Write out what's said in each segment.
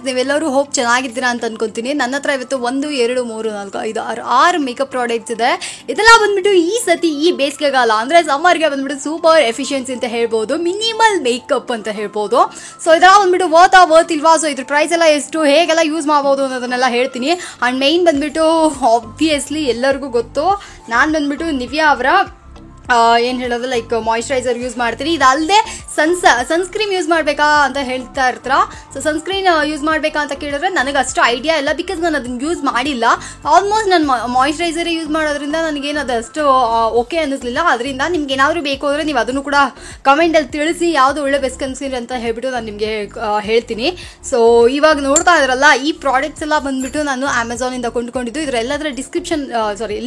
ನೀವೆಲ್ಲರೂ ಹೋಪ್ ಚೆನ್ನಾಗಿದ್ದೀರಾ ಅಂತ ಅನ್ಕೊಂತೀನಿ. ನನ್ನ ಹತ್ರ ಇವತ್ತು 1 2 3 4 5 6 ಮೇಕಪ್ ಪ್ರಾಡಕ್ಟ್ಸ್ ಇದೆ. ಇದೆಲ್ಲ ಬಂದ್ಬಿಟ್ಟು ಈ ಸತಿ ಈ ಬೇಸಿಗೆಗಾಲ ಅಂದರೆ ಸಮ್ಮರ್ಗೆ ಬಂದ್ಬಿಟ್ಟು ಸೂಪರ್ ಎಫಿಷಿಯನ್ಸಿ ಅಂತ ಹೇಳ್ಬೋದು, ಮಿನಿಮಲ್ ಮೇಕಪ್ ಅಂತ ಹೇಳ್ಬೋದು. ಸೊ ಇದೆಲ್ಲ ಬಂದ್ಬಿಟ್ಟು ವರ್ತ್ ಇಲ್ವಾ, ಸೊ ಇದ್ರ ಪ್ರೈಸ್ ಎಲ್ಲ ಎಷ್ಟು, ಹೇಗೆಲ್ಲ ಯೂಸ್ ಮಾಡ್ಬೋದು ಅನ್ನೋದನ್ನೆಲ್ಲ ಹೇಳ್ತೀನಿ. ಆ್ಯಂಡ್ ಮೇಯ್ನ್ ಬಂದ್ಬಿಟ್ಟು ಆಬ್ವಿಯಸ್ಲಿ ಎಲ್ಲರಿಗೂ ಗೊತ್ತು, ನಾನು ಬಂದ್ಬಿಟ್ಟು ನಿವ್ಯಾ ಅವರ ಏನು ಹೇಳೋದು ಲೈಕ್ ಮಾಯಿಶ್ಚರೈಸರ್ ಯೂಸ್ ಮಾಡ್ತೀನಿ. ಇದಲ್ಲದೆ ಸನ್ಸ್ಕ್ರೀನ್ ಯೂಸ್ ಮಾಡಬೇಕಾ ಅಂತ ಹೇಳ್ತಾ ಇರ್ತೀರ. ಸೊ ಸನ್ಸ್ಕ್ರೀನ್ ಯೂಸ್ ಮಾಡಬೇಕಾ ಅಂತ ಕೇಳಿದ್ರೆ ನನಗೆ ಅಷ್ಟು ಐಡಿಯಾ ಇಲ್ಲ, ಬಿಕಾಸ್ ನಾನು ಅದನ್ನು ಯೂಸ್ ಮಾಡಿಲ್ಲ. ಆಲ್ಮೋಸ್ಟ್ ನಾನು ಮಾಯಿಶ್ಚರೈಸರೇ ಯೂಸ್ ಮಾಡೋದ್ರಿಂದ ನನಗೇನು ಅದಷ್ಟು ಓಕೆ ಅನ್ನಿಸ್ಲಿಲ್ಲ. ಅದರಿಂದ ನಿಮ್ಗೆ ಏನಾದರೂ ಬೇಕು ಅಂದರೆ ನೀವು ಅದನ್ನು ಕೂಡ ಕಮೆಂಟಲ್ಲಿ ತಿಳಿಸಿ, ಯಾವುದು ಒಳ್ಳೆ ಬೆಸ್ಟ್ ಕನ್ಸೀಲರ್ ಅಂತ ಹೇಳ್ಬಿಟ್ಟು ನಾನು ನಿಮಗೆ ಹೇಳ್ತೀನಿ. ಸೊ ಇವಾಗ ನೋಡ್ತಾ ಇದ್ರಲ್ಲ, ಈ ಪ್ರಾಡಕ್ಟ್ಸ್ ಎಲ್ಲ ಬಂದುಬಿಟ್ಟು ನಾನು ಅಮೆಝಾನಿಂದ ಕೊಂಡ್ಕೊಂಡಿದ್ದು. ಇದರೆಲ್ಲದರ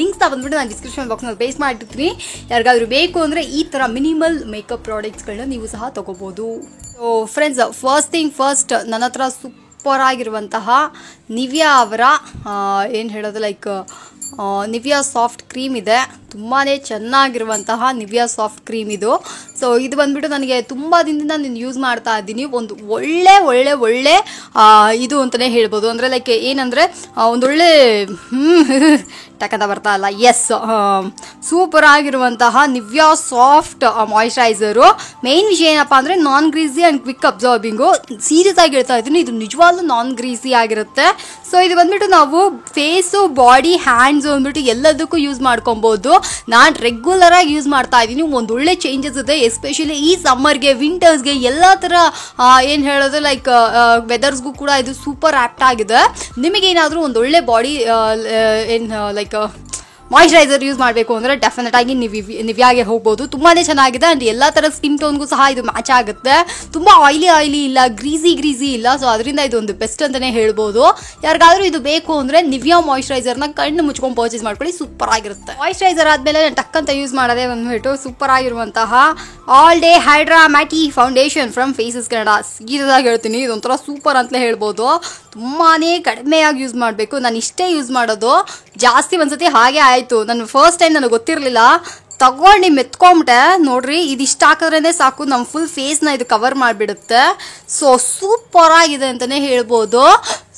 ಲಿಂಕ್ಸ್ನ ಬಂದುಬಿಟ್ಟು ನಾನು ಡಿಸ್ಕ್ರಿಪ್ಷನ್ ಬಾಕ್ಸ್ನಲ್ಲಿ ಬೇಸ್ ಮಾಡಿರ್ತೀನಿ. ಯಾರಿಗಾದ್ರೂ ಬೇಕು ಅಂದರೆ ಈ ಥರ ಮಿನಿಮಲ್ ಮೇಕಪ್ ಪ್ರಾಡಕ್ಟ್ಸ್ಗಳನ್ನ ನೀವು ಸಹ ತಗೋಬೋದು. ಸೊ ಫ್ರೆಂಡ್ಸ್, ಫಸ್ಟ್ ನನ್ನ ಹತ್ರ ಸೂಪರ್ ಆಗಿರುವಂತಹ ನಿವ್ಯಾ ಅವರ ಏನು ಹೇಳೋದು ಲೈಕ್ ನಿವ್ಯಾ ಸಾಫ್ಟ್ ಕ್ರೀಮ್ ಇದೆ. ತುಂಬಾ ಚೆನ್ನಾಗಿರುವಂತಹ ನಿವ್ಯಾ ಸಾಫ್ಟ್ ಕ್ರೀಮ್ ಇದು. ಸೊ ಇದು ಬಂದುಬಿಟ್ಟು ನನಗೆ ತುಂಬ ದಿನದಿಂದ ನಾನು ಯೂಸ್ ಮಾಡ್ತಾ ಇದ್ದೀನಿ. ಒಂದು ಒಳ್ಳೆ ಇದು ಅಂತಲೇ ಹೇಳ್ಬೋದು. ಅಂದರೆ ಲೈಕ್ ಏನಂದರೆ ಒಂದೊಳ್ಳೆ ಟಕಂತ ಬರ್ತಾ ಇಲ್ಲ, ಎಸ್, ಸೂಪರ್ ಆಗಿರುವಂತಹ ನಿವ್ಯಾ ಸಾಫ್ಟ್ ಮಾಯಿಶ್ಚರೈಸರು. ಮೇನ್ ವಿಷಯ ಏನಪ್ಪ ಅಂದರೆ ನಾನ್ ಗ್ರೀಸಿ ಆ್ಯಂಡ್ ಕ್ವಿಕ್ ಅಬ್ಸಾರ್ಬಿಂಗು. ಸೀರಿಯಸ್ ಆಗಿ ಹೇಳ್ತಾ ಇದ್ದೀನಿ, ಇದು ನಿಜವಾಗ್ಲೂ ನಾನ್ ಗ್ರೀಸಿ ಆಗಿರುತ್ತೆ. ಸೊ ಇದು ಬಂದುಬಿಟ್ಟು ನಾವು ಫೇಸು, ಬಾಡಿ, ಹ್ಯಾಂಡ್ಸ್ ಅಂದ್ಬಿಟ್ಟು ಎಲ್ಲದಕ್ಕೂ ಯೂಸ್ ಮಾಡ್ಕೊಬೋದು. ನಾನು ರೆಗ್ಯುಲರಾಗಿ ಯೂಸ್ ಮಾಡ್ತಾ ಇದ್ದೀನಿ. ಒಂದೊಳ್ಳೆ ಚೇಂಜಸ್ ಇದೆ, ಎಸ್ಪೆಷಲಿ ಈ ಸಮ್ಮರ್ಗೆ, ವಿಂಟರ್ಸ್ಗೆ, ಎಲ್ಲ ಥರ ಏನು ಹೇಳೋದು ಲೈಕ್ ವೆದರ್ಸ್ಗೂ ಕೂಡ ಇದು ಸೂಪರ್ ಆ್ಯಪ್ಟ್ ಆಗಿದೆ. ನಿಮಗೇನಾದರೂ ಒಂದೊಳ್ಳೆ ಬಾಡಿ ಏನು ಲೈಕ್ ಮಾಯಿಶ್ಚರೈಸರ್ ಯೂಸ್ ಮಾಡಬೇಕು ಅಂದರೆ ಡೆಫಿನೆಟ್ ಆಗಿ ನಿವ್ಯಾಗೆ ಹೋಗ್ಬೋದು. ತುಂಬಾ ಚೆನ್ನಾಗಿದೆ. ಆ್ಯಂಡ್ ಎಲ್ಲ ಥರ ಸ್ಕಿನ್ ಟೋನ್ಗೂ ಸಹ ಇದು ಮ್ಯಾಚ್ ಆಗುತ್ತೆ. ತುಂಬ ಆಯಿಲಿ ಇಲ್ಲ, ಗ್ರೀಸಿ ಇಲ್ಲ. ಸೊ ಅದರಿಂದ ಇದು ಒಂದು ಬೆಸ್ಟ್ ಅಂತಲೇ ಹೇಳ್ಬೋದು. ಯಾರಿಗಾದ್ರೂ ಇದು ಬೇಕು ಅಂದರೆ ನಿವ್ಯಾ ಮಾಯಿಶ್ಚರೈಸರ್ನ ಕಣ್ಣು ಮುಚ್ಕೊಂಡು ಪರ್ಚೇಸ್ ಮಾಡ್ಕೊಳ್ಳಿ, ಸೂಪರ್ ಆಗಿರುತ್ತೆ. ಮಾಯಿಶ್ಚರೈಸರ್ ಆದಮೇಲೆ ನಾನು ಟಕ್ಕಂತ ಯೂಸ್ ಮಾಡೋದೇ ಬಂದ್ಬಿಟ್ಟು ಸೂಪರ್ ಆಗಿರುವಂತಹ all day hydra matte foundation from faces Canada. ಸೀರಿಯಸ್ಸಾಗಿ ಹೇಳ್ತೀನಿ, ಇದೊಂಥರ ಸೂಪರ್ ಅಂತಲೇ ಹೇಳ್ಬೋದು. ತುಂಬಾ ಕಡಿಮೆಯಾಗಿ ಯೂಸ್ ಮಾಡಬೇಕು. ನಾನು ಇಷ್ಟೇ ಯೂಸ್ ಮಾಡೋದು, ಜಾಸ್ತಿ ಒಂದ್ಸತಿ ಹಾಗೆ ಆಯಿತು. ನಾನು ಫಸ್ಟ್ ಟೈಮ್ ನನಗೆ ಗೊತ್ತಿರಲಿಲ್ಲ, ತಗೊಂಡು ಮೆತ್ಕೊಂಬಿಟ್ಟೆ. ನೋಡ್ರಿ, ಇದಿಷ್ಟು ಹಾಕಿದ್ರೇ ಸಾಕು, ನಮ್ಮ ಫುಲ್ ಫೇಸ್ನ ಇದು ಕವರ್ ಮಾಡಿಬಿಡುತ್ತೆ. ಸೊ ಸೂಪರ್ ಆಗಿದೆ ಅಂತಲೇ ಹೇಳ್ಬೋದು.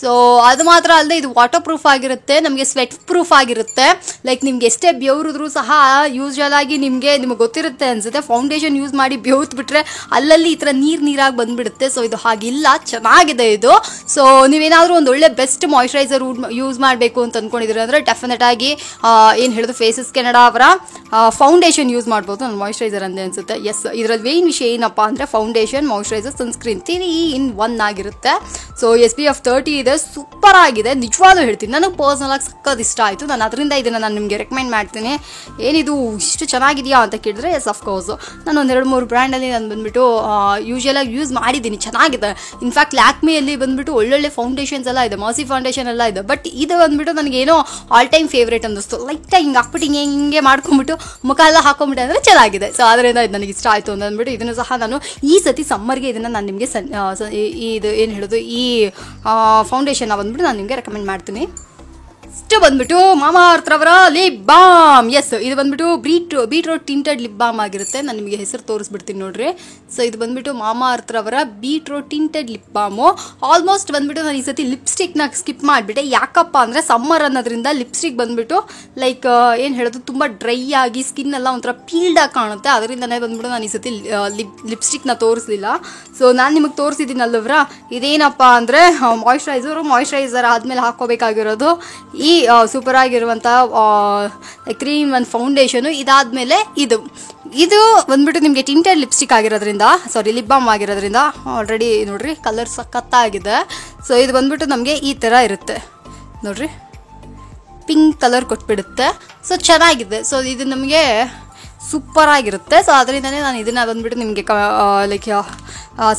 ಸೊ ಅದು ಮಾತ್ರ ಅಲ್ಲದೆ ಇದು ವಾಟರ್ ಪ್ರೂಫ್ ಆಗಿರುತ್ತೆ, ನಮಗೆ ಸ್ವೆಟ್ ಪ್ರೂಫ್ ಆಗಿರುತ್ತೆ. ಲೈಕ್ ನಿಮ್ಗೆ ಎಷ್ಟೇ ಬೆವರಿದ್ರೂ ಸಹ ಯೂಶ್ವಲ್ ಆಗಿ ನಿಮಗೆ ಗೊತ್ತಿರುತ್ತೆ ಅನಿಸುತ್ತೆ, ಫೌಂಡೇಶನ್ ಯೂಸ್ ಮಾಡಿ ಬೆವ್ತ್ಬಿಟ್ರೆ ಅಲ್ಲಲ್ಲಿ ಈ ಥರ ನೀರಾಗಿ ಬಂದುಬಿಡುತ್ತೆ. ಸೊ ಇದು ಹಾಗಿಲ್ಲ, ಚೆನ್ನಾಗಿದೆ ಇದು. ಸೊ ನೀವೇನಾದರೂ ಒಂದು ಒಳ್ಳೆ ಬೆಸ್ಟ್ ಮಾಯಿಶ್ಚರೈಸರ್ ಯೂಸ್ ಮಾಡಬೇಕು ಅಂತ ಅಂದ್ಕೊಂಡಿದ್ದೀರ ಅಂದರೆ ಡೆಫಿನೆಟ್ ಆಗಿ ಏನು ಹೇಳೋದು ಫೇಸಸ್ ಕೆನಡಾ ಅವರ ಫೌಂಡೇಶನ್ ಯೂಸ್ ಮಾಡ್ಬೋದು. ನಾನು ಮಾಯಿಶ್ಚರೈಸರ್ ಅಂದೆ ಅನಿಸುತ್ತೆ. ಎಸ್, ಇದರಲ್ಲಿ ಮೇನ್ ವಿಷಯ ಏನಪ್ಪ ಅಂದರೆ ಫೌಂಡೇಶನ್, ಮಾಯಿಶ್ಚರೈಸರ್, ಸನ್ಸ್ಕ್ರೀನ್ 3 in 1 ಆಗಿರುತ್ತೆ. ಸೊ SPF 30 ಇದೆ, ಸೂಪರ್ ಆಗಿದೆ. ನಿಜವಾಗ್ಲೂ ಹೇಳ್ತೀನಿ, ನನಗೆ ಪರ್ಸನಲಾಗಿ ಸಕ್ಕತ್ ಇಷ್ಟ ಆಯಿತು. ನಾನು ಅದರಿಂದ ಇದನ್ನು ನಾನು ನಿಮಗೆ ರೆಕಮೆಂಡ್ ಮಾಡ್ತೀನಿ. ಏನಿದು ಇಷ್ಟು ಚೆನ್ನಾಗಿದೆಯಾ ಅಂತ ಕೇಳಿದ್ರೆ ಎಸ್ ಅಫ್ಕೋರ್ಸ್. ನಾನು ಒಂದು 2-3 ಬ್ರ್ಯಾಂಡಲ್ಲಿ ನಾನು ಬಂದುಬಿಟ್ಟು ಯೂಶ್ವಲಾಗಿ ಯೂಸ್ ಮಾಡಿದ್ದೀನಿ, ಚೆನ್ನಾಗಿದೆ. ಇನ್ಫ್ಯಾಕ್ಟ್ ಲ್ಯಾಕ್ಮಿಯಲ್ಲಿ ಬಂದುಬಿಟ್ಟು ಒಳ್ಳೊಳ್ಳೆ ಫೌಂಡೇಶನ್ಸ್ ಎಲ್ಲ ಇದೆ, ಮರ್ಸಿ ಫೌಂಡೇಶನ್ ಎಲ್ಲ ಇದೆ. ಬಟ್ ಇದು ಬಂದುಬಿಟ್ಟು ನನಗೇನೋ ಆಲ್ ಟೈಮ್ ಫೇವ್ರೇಟ್ ಅನ್ನಿಸ್ತು. ಲೈಟಾಗಿ ಹಿಂಗೆ ಹಾಕ್ಬಿಟ್ಟು ಹಿಂಗೆ ಮಾಡ್ಕೊಂಬಿಟ್ಟು ಮುಖ ಎಲ್ಲ ಹಾಕೊಂಬಿಟ್ಟೆ ಅಂದರೆ ಚೆನ್ನಾಗಿದೆ. ಸೊ ಅದರಿಂದ ಇದು ನನಗೆ ಇಷ್ಟ ಆಯಿತು ಅಂತ ಅಂದ್ಬಿಟ್ಟು ಇದನ್ನು ಸಹ ನಾನು ಈ ಸತಿ ಸಮ್ಮರ್ಗೆ ಇದನ್ನು ನಾನು ನಿಮಗೆ ಇದು ಏನು ಹೇಳೋದು ಈ ಫೌಂಡೇಶನ್ನ ಬಂದ್ಬಿಟ್ಟು ನಾನು ನಿಮಗೆ ರೆಕಮೆಂಡ್ ಮಾಡ್ತೀನಿ. ಇಷ್ಟು ಬಂದ್ಬಿಟ್ಟು ಮಾಮಾ ಅರ್ತ್ ಅವರ ಲಿಪ್ ಬಾಮ್. ಎಸ್, ಇದು ಬಂದ್ಬಿಟ್ಟು ಬೀಟ್ರೋಟ್ ಟಿಂಟೆಡ್ ಲಿಪ್ ಬಾಮ್ ಆಗಿರುತ್ತೆ. ನಾನು ನಿಮಗೆ ಹೆಸರು ತೋರಿಸ್ಬಿಡ್ತೀನಿ ನೋಡ್ರಿ. ಸೊ ಇದು ಬಂದ್ಬಿಟ್ಟು ಮಾಮಾ ಅರ್ತ್ ಅವರ beetroot tinted lip balm. Almost ಬಂದ್ಬಿಟ್ಟು ನಾನು ಈ ಸತಿ ಲಿಪ್ಸ್ಟಿಕ್ನ ಸ್ಕಿಪ್ ಮಾಡಿಬಿಟ್ಟೆ. ಯಾಕಪ್ಪ ಅಂದರೆ ಸಮ್ಮರ್ ಅನ್ನೋದ್ರಿಂದ ಲಿಪ್ಸ್ಟಿಕ್ ಬಂದ್ಬಿಟ್ಟು ಲೈಕ್ ಏನು ಹೇಳೋದು ತುಂಬ ಡ್ರೈ ಆಗಿ ಸ್ಕಿನ್ ಎಲ್ಲ ಒಂಥರ ಪೀಲ್ಡಾಗಿ ಕಾಣುತ್ತೆ. ಅದರಿಂದನೇ ಬಂದ್ಬಿಟ್ಟು ನಾನು ಈ ಸತಿ ಲಿಪ್ಸ್ಟಿಕ್ನ ತೋರಿಸಲಿಲ್ಲ. ಸೊ ನಾನು ನಿಮಗೆ ತೋರಿಸಿದ್ದೀನಲ್ಲವ್ರ, ಇದೇನಪ್ಪ ಅಂದರೆ ಮಾಯಿಶ್ಚರೈಸರ್ ಆದಮೇಲೆ ಹಾಕ್ಕೋಬೇಕಾಗಿರೋದು ಈ ಸೂಪರ್ ಆಗಿರುವಂಥ 3 in 1 ಫೌಂಡೇಶನು. ಇದಾದಮೇಲೆ ಇದು ಬಂದ್ಬಿಟ್ಟು ನಿಮಗೆ ಟಿಂಟೆಡ್ ಲಿಪ್ಸ್ಟಿಕ್ ಆಗಿರೋದ್ರಿಂದ, ಲಿಪ್ ಬಾಮ್ ಆಗಿರೋದ್ರಿಂದ ಆಲ್ರೆಡಿ ನೋಡ್ರಿ ಕಲರ್ ಸಖತ್ತಾಗಿದೆ. ಸೊ ಇದು ಬಂದ್ಬಿಟ್ಟು ನಮಗೆ ಈ ಥರ ಇರುತ್ತೆ ನೋಡ್ರಿ, ಪಿಂಕ್ ಕಲರ್ ಕೊಟ್ಬಿಡುತ್ತೆ. ಸೊ ಚೆನ್ನಾಗಿದೆ. ಸೊ ಇದು ನಮಗೆ ಸೂಪರ್ ಆಗಿರುತ್ತೆ. ಸೊ ಅದರಿಂದನೇ ನಾನು ಇದನ್ನು ಬಂದ್ಬಿಟ್ಟು ನಿಮಗೆ ಲೈಕ್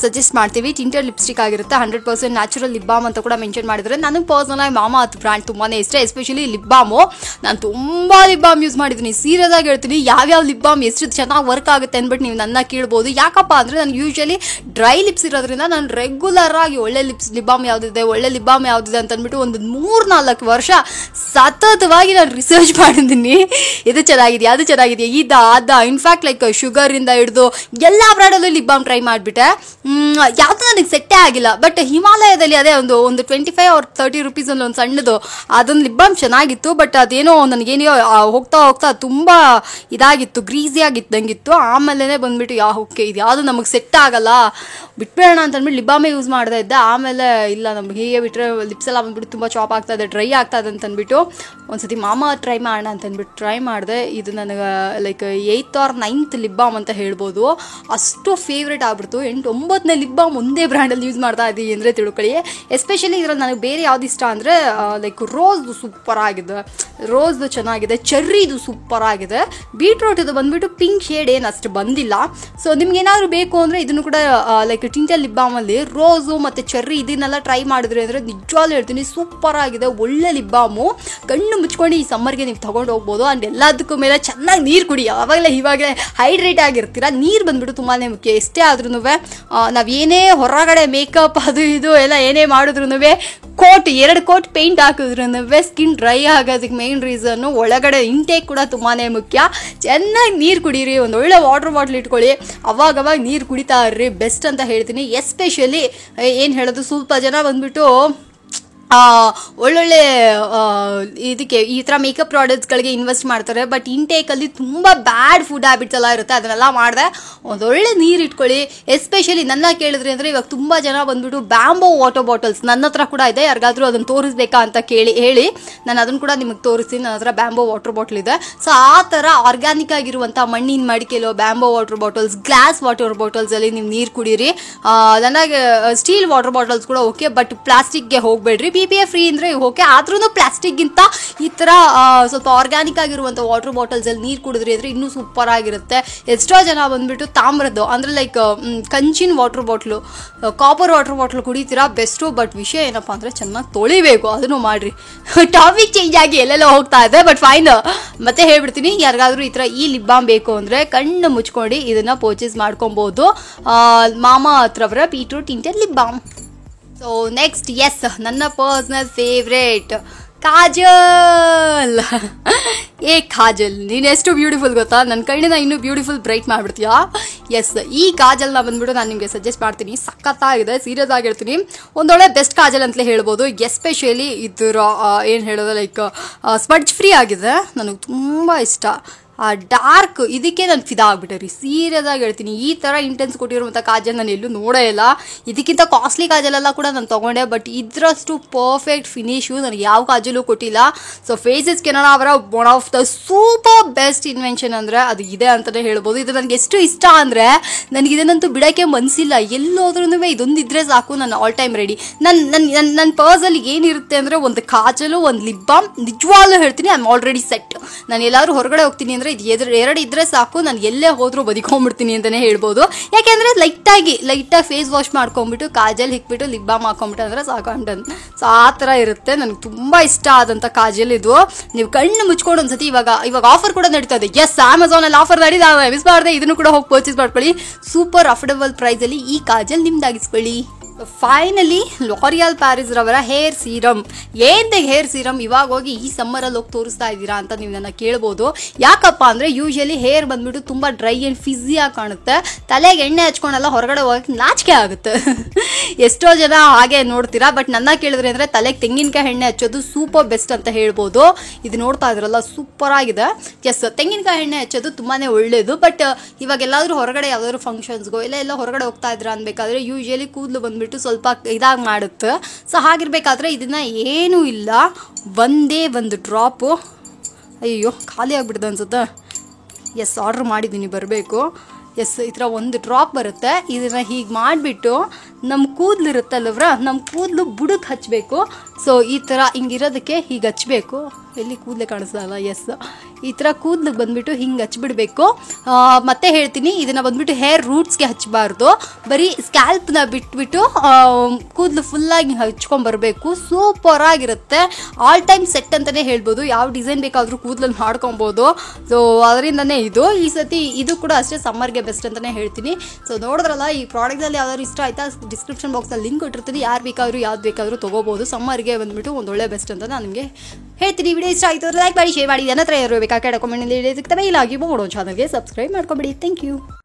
ಸಜೆಸ್ಟ್ ಮಾಡ್ತೀವಿ. ಟಿಂಟೆಡ್ ಲಿಪ್ಸ್ಟಿಕ್ ಆಗಿರುತ್ತೆ, 100% ನ್ಯಾಚುರಲ್ ಲಿಪ್ ಬಾಮ್ ಅಂತ ಕೂಡ ಮೆನ್ಷನ್ ಮಾಡಿದರೆ. ನನಗೆ ಪರ್ಸನಲಾಗಿ ಮಾಮಾ ಅರ್ತ್ ಬ್ರ್ಯಾಂಡ್ ತುಂಬಾ ಇಷ್ಟ, ಎಸ್ಪೆಷಲಿ ಲಿಪ್ ಬಾಮು. ನಾನು ತುಂಬ ಲಿಪ್ ಬಾಮ್ ಯೂಸ್ ಮಾಡಿದ್ದೀನಿ, ಸೀರಿಯಸ್ ಆಗಿ ಹೇಳ್ತೀನಿ. ಯಾವ್ಯಾವ ಲಿಪ್ ಬಾಮ್ ಎಷ್ಟು ಚೆನ್ನಾಗಿ ವರ್ಕ್ ಆಗುತ್ತೆ ಅಂದ್ಬಿಟ್ಟು ನೀವು ನನ್ನ ಕೇಳ್ಬೋದು. ಯಾಕಪ್ಪ ಅಂದರೆ ನಾನು ಯೂಶ್ವಲಿ ಡ್ರೈ ಲಿಪ್ಸ್ ಇರೋದ್ರಿಂದ ನಾನು ರೆಗ್ಯುಲರ್ ಆಗಿ ಒಳ್ಳೆ ಲಿಪ್ ಬಾಮ್ ಯಾವುದಿದೆ, ಒಳ್ಳೆ ಲಿಪ್ ಬಾಮ್ ಯಾವುದಿದೆ ಅಂತ ಅಂದ್ಬಿಟ್ಟು ಒಂದು 3-4 ವರ್ಷ ಸತತವಾಗಿ ನಾನು ರಿಸರ್ಚ್ ಮಾಡಿದ್ದೀನಿ. ಇದು ಚೆನ್ನಾಗಿದೆಯಾ, ಅದು ಚೆನ್ನಾಗಿದೆಯಾ, ಅದ ಇನ್ಫ್ಯಾಕ್ಟ್ ಲೈಕ್ ಶುಗರಿಂದ ಹಿಡಿದು ಎಲ್ಲ ಬ್ರ್ಯಾಂಡಲ್ಲೂ ಲಿಪ್ ಬಾಮ್ ಟ್ರೈ ಮಾಡಿಬಿಟ್ಟೆ. ಯಾವುದು ನನಗೆ ಸೆಟ್ಟೇ ಆಗಿಲ್ಲ. ಬಟ್ ಹಿಮಾಲಯದಲ್ಲಿ ಅದೇ ಒಂದು 25 or 30 ರುಪೀಸಲ್ಲಿ ಒಂದು ಸಣ್ಣದು ಅದೊಂದು ಲಿಪ್ ಬಾಮ್ ಚೆನ್ನಾಗಿತ್ತು. ಬಟ್ ಅದೇನೋ ನನಗೇನೋ ಹೋಗ್ತಾ ಹೋಗ್ತಾ ತುಂಬ ಇದಾಗಿತ್ತು, ಗ್ರೀಸಿ ಆಗಿತ್ತಂಗಿತ್ತು. ಆಮೇಲೆ ಬಂದುಬಿಟ್ಟು ಓಕೆ ಇದು ಯಾವುದು ನಮಗೆ ಸೆಟ್ ಆಗಲ್ಲ, ಬಿಟ್ಬೇಡ ಅಂತ ಅಂದ್ಬಿಟ್ಟು ಲಿಪ್ ಬಾಮೇ ಯೂಸ್ ಮಾಡ್ತಾ ಇದ್ದೆ. ಆಮೇಲೆ ಇಲ್ಲ ನಮ್ಗೆ ಹೀಗೆ ಬಿಟ್ಟರೆ ಲಿಪ್ಸ್ ಎಲ್ಲ ಬಂದ್ಬಿಟ್ಟು ತುಂಬ ಚಾಪ್ ಆಗ್ತಾಯಿದೆ, ಡ್ರೈ ಆಗ್ತಾಯಿದೆ ಅಂತ ಅಂದ್ಬಿಟ್ಟು ಒಂದ್ಸತಿ ಮಾಮಾ ಟ್ರೈ ಮಾಡೋಣ ಅಂತ ಅಂದ್ಬಿಟ್ಟು ಟ್ರೈ ಮಾಡಿದೆ. ಇದು ನನಗೆ like 8th or 9th lip balm ಅಂತ ಹೇಳ್ಬೋದು. ಅಷ್ಟು ಫೇವ್ರೇಟ್ ಆಗ್ಬಿಡ್ತು. 8-9ನೇ ಲಿಪ್ ಬಾಮ್ ಒಂದೇ ಬ್ರ್ಯಾಂಡಲ್ಲಿ ಯೂಸ್ ಮಾಡ್ತಾ ಇದ್ದೀವಿ ಅಂದರೆ ತಿಳ್ಕೊಳ್ಳಿ. ಎಸ್ಪೆಷಲಿ ಇದರಲ್ಲಿ ನನಗೆ ಬೇರೆ ಯಾವ್ದು ಇಷ್ಟ ಅಂದರೆ ಲೈಕ್ ರೋಸ್ದು ಸೂಪರ್ ಆಗಿದೆ, ರೋಸ್ದು ಚೆನ್ನಾಗಿದೆ, ಚೆರ್ರಿದು ಸೂಪರ್ ಆಗಿದೆ, ಬೀಟ್ರೂಟ್ ಇದು ಬಂದುಬಿಟ್ಟು ಪಿಂಕ್ ಶೇಡ್ ಏನು ಅಷ್ಟು ಬಂದಿಲ್ಲ. ಸೊ ನಿಮ್ಗೇನಾದರೂ ಬೇಕು ಅಂದರೆ ಇದನ್ನು ಕೂಡ ಲೈಕ್ ಟಿಂಟಲ್ ಲಿಪ್ ಬಾಮಲ್ಲಿ ರೋಸು ಮತ್ತು ಚೆರ್ರಿ ಇದನ್ನೆಲ್ಲ ಟ್ರೈ ಮಾಡಿದ್ರಿ ಅಂದರೆ ನಿಜವಾಗ್ಲೂ ಹೇಳ್ತೀನಿ ಸೂಪರ್ ಆಗಿದೆ, ಒಳ್ಳೆ ಲಿಪ್ ಬಾಮು. ಕಣ್ಣು ಮುಚ್ಕೊಂಡು ಈ ಸಮ್ಮರ್ಗೆ ನೀವು ತೊಗೊಂಡು ಹೋಗ್ಬೋದು. ಆ್ಯಂಡ್ ಎಲ್ಲದಕ್ಕೂ ಮೇಲೆ ಚೆನ್ನಾಗಿ ನೀರು ಕುಡಿ, ಆವಾಗಲೇ ಇವಾಗಲೇ ಹೈಡ್ರೇಟ್ ಆಗಿರ್ತೀರ. ನೀರು ಬಂದುಬಿಟ್ಟು ತುಂಬಾ ಮುಖ್ಯ. ಎಷ್ಟೇ ಆದ್ರೂ ನಾವೇನೇ ಹೊರಗಡೆ ಮೇಕಪ್ ಅದು ಇದು ಎಲ್ಲ ಏನೇ ಮಾಡಿದ್ರು ಎರಡು ಕೋಟ್ ಪೇಂಟ್ ಹಾಕಿದ್ರು ಸ್ಕಿನ್ ಡ್ರೈ ಆಗೋದಕ್ಕೆ ಮೇನ್ ರೀಸನ್ನು ಒಳಗಡೆ ಇಂಟೇಕ್ ಕೂಡ ತುಂಬಾ ಮುಖ್ಯ. ಚೆನ್ನಾಗಿ ನೀರು ಕುಡೀರಿ, ಒಂದು ಒಳ್ಳೆ ವಾಟರ್ ಬಾಟ್ಲ್ ಇಟ್ಕೊಳ್ಳಿ, ಅವಾಗವಾಗ ನೀರು ಕುಡಿತಾ ಇರ್ರಿ, ಬೆಸ್ಟ್ ಅಂತ ಹೇಳ್ತೀನಿ. ಎಸ್ಪೆಷಲಿ ಏನು ಹೇಳೋದು, ಸ್ವಲ್ಪ ಜನ ಬಂದುಬಿಟ್ಟು ಒಳ್ಳೊಳ್ಳೆ ಇದಕ್ಕೆ ಈ ಥರ ಮೇಕಪ್ ಪ್ರಾಡಕ್ಟ್ಸ್ಗಳಿಗೆ ಇನ್ವೆಸ್ಟ್ ಮಾಡ್ತಾರೆ. ಬಟ್ ಇಂಟೇಕಲ್ಲಿ ತುಂಬ ಬ್ಯಾಡ್ ಫುಡ್ ಹ್ಯಾಬಿಟ್ಸ್ ಎಲ್ಲ ಇರುತ್ತೆ, ಅದನ್ನೆಲ್ಲ ಮಾಡಿದೆ ಒಂದೊಳ್ಳೆ ನೀರು ಇಟ್ಕೊಳ್ಳಿ. ಎಸ್ಪೆಷಲಿ ನನ್ನ ಕೇಳಿದ್ರಿ ಅಂದರೆ ಇವಾಗ ತುಂಬ ಜನ ಬಂದುಬಿಟ್ಟು ಬ್ಯಾಂಬೋ ವಾಟರ್ ಬಾಟಲ್ಸ್ ನನ್ನ ಹತ್ರ ಕೂಡ ಇದೆ, ಯಾರಿಗಾದರೂ ಅದನ್ನು ತೋರಿಸ್ಬೇಕಾ ಅಂತ ಹೇಳಿ ನಾನು ಅದನ್ನು ಕೂಡ ನಿಮಗೆ ತೋರಿಸ್ತೀನಿ. ನನ್ನ ಹತ್ರ ಬ್ಯಾಂಬೋ ವಾಟರ್ ಬಾಟಲ್ ಇದೆ. ಸೊ ಆ ಥರ ಆರ್ಗ್ಯಾನಿಕ್ ಆಗಿರುವಂಥ ಮಣ್ಣಿನ ಮಡಿಕೆಲೋ bamboo water bottles, glass water ಬಾಟಲ್ಸಲ್ಲಿ ನೀವು ನೀರು ಕುಡೀರಿ. ನನಗೆ ಸ್ಟೀಲ್ ವಾಟರ್ ಬಾಟಲ್ಸ್ ಕೂಡ ಓಕೆ, ಬಟ್ ಪ್ಲಾಸ್ಟಿಕ್ಗೆ ಹೋಗಬೇಡ್ರಿ. PPF ಫ್ರೀ ಅಂದರೆ ಓಕೆ, ಆದ್ರೂ ಪ್ಲಾಸ್ಟಿಕ್ಗಿಂತ ಈ ಥರ ಸ್ವಲ್ಪ ಆರ್ಗ್ಯಾನಿಕ್ ಆಗಿರುವಂಥ ವಾಟರ್ ಬಾಟಲ್ಸಲ್ಲಿ ನೀರು ಕುಡಿದ್ರಿ ಅಂದರೆ ಇನ್ನೂ ಸೂಪರ್ ಆಗಿರುತ್ತೆ. ಎಷ್ಟೋ ಜನ ಬಂದುಬಿಟ್ಟು ತಾಮ್ರದ್ದು ಅಂದರೆ ಲೈಕ್ ಕಂಚಿನ water bottle, copper water bottle ಕುಡಿತೀರಾ, ಬೆಸ್ಟು. ಬಟ್ ವಿಷಯ ಏನಪ್ಪ ಅಂದರೆ ಚೆನ್ನಾಗಿ ತೊಳಿಬೇಕು, ಅದನ್ನು ಮಾಡಿರಿ. ಟಾಪಿಕ್ ಚೇಂಜ್ ಆಗಿ ಎಲ್ಲೆಲ್ಲ ಹೋಗ್ತಾ ಇದೆ, ಬಟ್ ಫೈನ್. ಮತ್ತೆ ಹೇಳ್ಬಿಡ್ತೀನಿ, ಯಾರಿಗಾದ್ರೂ ಈ ಥರ ಈ ಲಿಪ್ ಬಾಮ್ ಬೇಕು ಅಂದರೆ ಕಣ್ಣು ಮುಚ್ಕೊಂಡು ಇದನ್ನು ಪರ್ಚೇಸ್ ಮಾಡ್ಕೊಬೋದು. ಮಾಮಾ ಹತ್ರವರ beetroot tinted lip balm. So next, yes, ನನ್ನ ಪರ್ಸ್ನಲ್ ಫೇವ್ರೇಟ್ ಕಾಜಲ್. ಕಾಜಲ್, ನೀನು ಎಷ್ಟು ಬ್ಯೂಟಿಫುಲ್ ಗೊತ್ತಾ, ನನ್ನ ಕಣ್ಣಿನ ಇನ್ನೂ ಬ್ಯೂಟಿಫುಲ್ ಬ್ರೈಟ್ ಮಾಡಿಬಿಡ್ತೀಯಾ. ಎಸ್, ಈ ಕಾಜಲ್ನ ಬಂದ್ಬಿಟ್ಟು ನಾನು ನಿಮಗೆ ಸಜೆಸ್ಟ್ ಮಾಡ್ತೀನಿ. ಸಖತ್ತಾಗಿದೆ, ಸೀರಿಯಸ್ ಆಗಿರ್ತೀನಿ. ಒಂದೊಳ್ಳೆ ಬೆಸ್ಟ್ ಕಾಜಲ್ ಅಂತಲೇ ಹೇಳ್ಬೋದು. ಎಸ್ಪೆಷಲಿ ಇದರ ಏನು ಹೇಳೋದು ಲೈಕ್ ಸ್ಪಡ್ಜ್ ಫ್ರೀ ಆಗಿದೆ, ನನಗೆ ತುಂಬ ಇಷ್ಟ. ಡಾರ್ಕ್ ಇದಕ್ಕೆ ನಾನು ಫಿದಾ ಆಗ್ಬಿಟ್ಟೆ ರೀ, ಸೀರಿಯಸ್ ಆಗಿ ಹೇಳ್ತೀನಿ. ಈ ಥರ ಇಂಟೆನ್ಸ್ ಕೊಟ್ಟಿರುವಂಥ ಕಾಜಲ್ ನಾನು ಎಲ್ಲೂ ನೋಡೇ ಇಲ್ಲ. ಇದಕ್ಕಿಂತ ಕಾಸ್ಟ್ಲಿ ಕಾಜಲೆಲ್ಲ ಕೂಡ ನಾನು ತೊಗೊಂಡೆ, ಬಟ್ ಇದರಷ್ಟು ಪರ್ಫೆಕ್ಟ್ ಫಿನಿಶು ನನಗೆ ಯಾವ ಕಾಜಲು ಕೊಟ್ಟಿಲ್ಲ. ಸೊ ಫೇಸಸ್ ಕೆನಡಾ ಅವರ one of the super best invention ಅಂದರೆ ಅದು ಇದೆ ಅಂತಲೇ ಹೇಳ್ಬೋದು. ಇದು ನನಗೆ ಎಷ್ಟು ಇಷ್ಟ ಅಂದರೆ ನನಗೆ ಇದನ್ನಂತೂ ಬಿಡೋಕ್ಕೆ ಮನಸ್ಸಿಲ್ಲ. ಎಲ್ಲೋದ್ರೂ ಇದೊಂದಿದ್ರೆ ಸಾಕು, ನಾನು ಆಲ್ ಟೈಮ್ ರೆಡಿ. ನನ್ನ ಪರ್ಸಲ್ಲಿ ಏನಿರುತ್ತೆ ಅಂದರೆ ಒಂದು ಕಾಜಲು, ಒಂದು ಲಿಪ್ ಬಾಮ್. ನಿಜವಾಗ್ಲೂ ಹೇಳ್ತೀನಿ, ಐ ಆಮ್ ಆಲ್ರೆಡಿ ಸೆಟ್. ನಾನು ಎಲ್ಲಾದರೂ ಹೊರಗಡೆ ಹೋಗ್ತೀನಿ ಅಂದರೆ ಇದು ಎರಡು ಇದ್ರೆ ಸಾಕು, ನಾನು ಎಲ್ಲೇ ಹೋದರೂ ಬದುಕೊಂಡ್ಬಿಡ್ತೀನಿ ಅಂತಲೇ ಹೇಳ್ಬೋದು. ಯಾಕೆಂದರೆ ಲೈಟಾಗಿ ಫೇಸ್ ವಾಶ್ ಮಾಡ್ಕೊಂಬಿಟ್ಟು ಕಾಜಲ್ ಹಿಕ್ಬಿಟ್ಟು ಲಿಪ್ ಬಾಮ್ ಹಾಕೊಂಬಿಟ್ಟು ಅಂದರೆ ಸಾಕು, ಡನ್. ಸೊ ಆ ಥರ ಇರುತ್ತೆ. ನನಗೆ ತುಂಬ ಇಷ್ಟ ಆದಂಥ ಕಾಜಲ್ ಇದು. ನೀವು ಕಣ್ಣು ಮುಚ್ಕೊಂಡು ಒಂದ್ಸತಿ ಇವಾಗ ಆಫರ್ ಕೂಡ ನಡೀತಾ ಇದೆ. ಎಸ್, ಅಮೆಝಾನಲ್ಲಿ ಆಫರ್ ನಡೀತಾವೆ, ಮಿಸ್ ಮಾಡಿದೆ. ಇದನ್ನು ಕೂಡ ಹೋಗಿ ಪರ್ಚೇಸ್ ಮಾಡ್ಕೊಳ್ಳಿ. ಸೂಪರ್ ಅಫೋರ್ಡಬಲ್ ಪ್ರೈಸಲ್ಲಿ ಈ ಕಾಜಲ್ ನಿಮ್ದಾಗಿಸ್ಕೊಳ್ಳಿ. ಫೈನಲಿ ಲಾರಿಯಲ್ ಪ್ಯಾರಿಸ್ ರವರ ಹೇರ್ ಸೀರಮ್. ಹೇರ್ ಸೀರಮ್ ಇವಾಗ ಹೋಗಿ ಈ ಸಮ್ಮರಲ್ಲಿ ಹೋಗಿ ತೋರಿಸ್ತಾ ಇದ್ದೀರಾ ಅಂತ ನೀವು ನನ್ನ ಕೇಳ್ಬೋದು. ಯಾಕಪ್ಪ ಅಂದರೆ ಯೂಶಲಿ ಹೇರ್ ಬಂದ್ಬಿಟ್ಟು ತುಂಬ ಡ್ರೈ ಆ್ಯಂಡ್ ಫಿಝಿಯಾಗಿ ಕಾಣುತ್ತೆ. ತಲೆಗೆ ಎಣ್ಣೆ ಹಚ್ಕೊಂಡೆಲ್ಲ ಹೊರಗಡೆ ಹೋಗಕ್ಕೆ ನಾಚಿಕೆ ಆಗುತ್ತೆ. ಎಷ್ಟೋ ಜನ ಹಾಗೆ ನೋಡ್ತೀರಾ. ಬಟ್ ನನ್ನ ಕೇಳಿದ್ರೆ ಅಂದರೆ ತಲೆಗೆ ತೆಂಗಿನಕಾಯಿ ಎಣ್ಣೆ ಹಚ್ಚೋದು ಸೂಪರ್ ಬೆಸ್ಟ್ ಅಂತ ಹೇಳ್ಬೋದು. ಇದು ನೋಡ್ತಾ ಇದ್ರಲ್ಲ, ಸೂಪರ್ ಆಗಿದೆ. ಎಸ್, ತೆಂಗಿನಕಾಯಿ ಎಣ್ಣೆ ಹಚ್ಚೋದು ತುಂಬಾ ಒಳ್ಳೆಯದು. ಬಟ್ ಇವಾಗ ಎಲ್ಲಾದರೂ ಹೊರಗಡೆ ಯಾವುದಾದ್ರು ಫಂಕ್ಷನ್ಸ್ಗೋ ಎಲ್ಲ ಹೊರಗಡೆ ಹೋಗ್ತಾ ಇದ್ರ ಅನ್ಬೇಕಾದ್ರೆ ಯೂಶಲಿ ಕೂದಲು ಬಂದ್ಬಿಟ್ಟು ಸ್ವಲ್ಪ ಇದಾಗಿ ಮಾಡುತ್ತೆ. ಸೊ ಹಾಗಿರ್ಬೇಕಾದ್ರೆ ಇದನ್ನ ಏನೂ ಇಲ್ಲ, ಒಂದೇ ಒಂದು ಡ್ರಾಪು. ಅಯ್ಯೋ, ಖಾಲಿ ಆಗಿಬಿಡ್ದು ಅನ್ಸುತ್ತೆ. ಎಸ್, ಆರ್ಡ್ರ್ ಮಾಡಿದ್ದೀನಿ, ಬರಬೇಕು. ಎಸ್, ಈ ಥರ ಒಂದು ಡ್ರಾಪ್ ಬರುತ್ತೆ. ಇದನ್ನು ಹೀಗೆ ಮಾಡಿಬಿಟ್ಟು ನಮ್ಮ ಕೂದಲು ಇರುತ್ತಲ್ಲವ್ರ, ನಮ್ಮ ಕೂದಲು ಬುಡಕ್ಕೆ ಹಚ್ಚಬೇಕು. ಸೊ ಈ ಥರ ಹಿಂಗಿರೋದಕ್ಕೆ ಹೀಗೆ ಹಚ್ಚಬೇಕು. ಎಲ್ಲಿ ಕೂದಲೇ ಕಾಣಿಸಲ್ಲ. ಎಸ್, ಈ ಥರ ಕೂದಲಿಗೆ ಬಂದುಬಿಟ್ಟು ಹಿಂಗೆ ಹಚ್ಬಿಡ್ಬೇಕು. ಮತ್ತೆ ಹೇಳ್ತೀನಿ, ಇದನ್ನು ಬಂದುಬಿಟ್ಟು ಹೇರ್ ರೂಟ್ಸ್ಗೆ ಹಚ್ಚಬಾರ್ದು, ಬರೀ ಸ್ಕ್ಯಾಲ್ಪ್ನ ಬಿಟ್ಬಿಟ್ಟು ಕೂದಲು ಫುಲ್ಲಾಗಿ ಹಚ್ಕೊಂಬರ್ಬೇಕು. ಸೂಪರಾಗಿರುತ್ತೆ. ಆಲ್ ಟೈಮ್ ಸೆಟ್ ಅಂತಲೇ ಹೇಳ್ಬೋದು. ಯಾವ ಡಿಸೈನ್ ಬೇಕಾದರೂ ಕೂದಲಲ್ಲಿ ಮಾಡ್ಕೊಬೋದು. ಸೊ ಅದರಿಂದನೇ ಈ ಸತಿ ಇದು ಕೂಡ ಅಷ್ಟೇ ಸಮ್ಮರ್ಗೆ ಬೆಸ್ಟ್ ಅಂತಲೇ ಹೇಳ್ತೀನಿ. ಸೊ ನೋಡಿದ್ರಲ್ಲ, ಈ ಪ್ರಾಡಕ್ಟಲ್ಲಿ ಯಾವ್ದಾದ್ರು ಇಷ್ಟ ಆಯ್ತಾ, ಡಿಸ್ಕ್ರಿಪ್ಷನ್ ಬಾಕ್ಸಲ್ಲಿ ಲಿಂಕ್ ಕೊಟ್ಟಿರ್ತೀನಿ. ಯಾರು ಬೇಕಾದರೂ ಯಾವ್ದು ಬೇಕಾದರೂ ತೊಗೋಬೋದು. ಸಮ್ಮರ್ಗೆ ಬಂದುಬಿಟ್ಟು ಒಂದೊಳ್ಳೆ ಬೆಸ್ಟ್ ಅಂತ ನಾನು ನಿಮಗೆ ಹೇಳ್ತೀನಿ. ವಿಡಿಯೋ ಇಷ್ಟ ಆಯಿತು ಲೈಕ್ ಮಾಡಿ, ಶೇರ್ ಮಾಡಿ. ನನ್ನ ಹತ್ರ ಇರಬೇಕಾ ಕಡೆ ಕಮೆಂಟ್ನಲ್ಲಿ ಸಿಗ್ತವೆ. ಇಲ್ಲ ಆಗಿ ಚಾನಲ್ಗೆ ಸಬ್ಸ್ಕ್ರೈಬ್ ಮಾಡ್ಕೊಬೇಡಿ. Thank you.